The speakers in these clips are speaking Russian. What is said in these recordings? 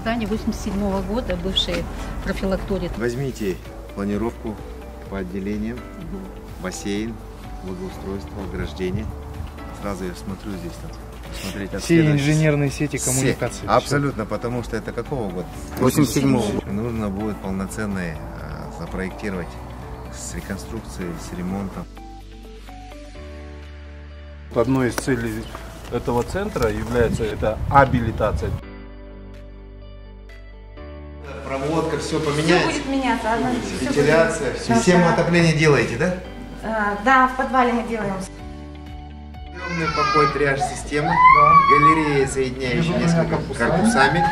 здание 87-го года, бывший профилакторий. Возьмите планировку по отделениям, бассейн, благоустройство, ограждение. Сразу я смотрю здесь. Смотреть, все инженерные сети коммуникации. Абсолютно, потому что это какого года? 87-го. Нужно будет полноценное запроектировать с реконструкцией, с ремонтом. Одной из целей этого центра является абилитация. Проводка, все поменяется. Все будет меняться. Вентиляция, систему отопления делаете, да? Да, в подвале мы делаем. Покой, триаж системы, галереи, соединяющие несколько корпусами,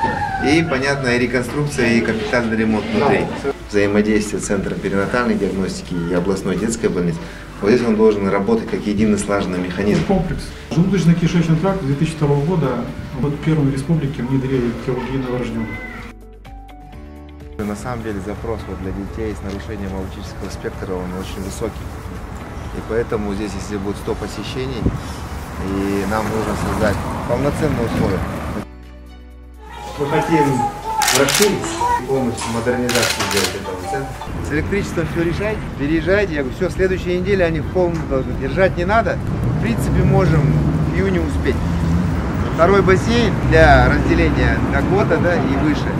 и, понятно, реконструкция и капитальный ремонт внутри. Взаимодействие Центра перинатальной диагностики и областной детской больницы. Вот здесь он должен работать как единый слаженный механизм. Комплекс. Желудочно-кишечный тракт 2002 года в первой республике внедрили хирургию новорожденных. На самом деле запрос для детей с нарушением аутического спектра он очень высокий. И поэтому здесь, если будет 100 посещений, и нам нужно создать полноценные условия. Мы хотим расширить полностью модернизацию сделать этого центра. С электричеством все решать, переезжайте. Я говорю, все, следующей неделе они в полном должны держать не надо. В принципе, можем в июне успеть. Второй бассейн для разделения до года, да, и выше.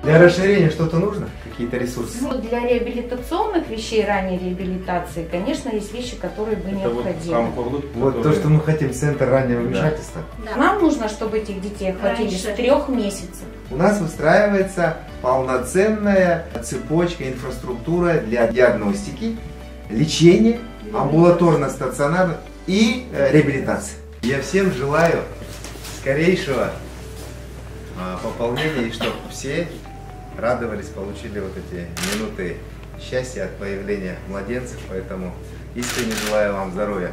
Для расширения что-то нужно? Какие-то ресурсы? Для реабилитационных вещей, ранней реабилитации, конечно, есть вещи, которые бы необходимы. Вот то, что мы хотим, центр раннего вмешательства. Да. Нам нужно, чтобы этих детей охватили с 3 месяцев. У нас выстраивается полноценная цепочка, инфраструктура для диагностики, лечения, амбулаторно-стационарной и реабилитации. Я всем желаю скорейшего пополнения, и чтобы все радовались, получили вот эти минуты счастья от появления младенцев. Поэтому искренне желаю вам здоровья.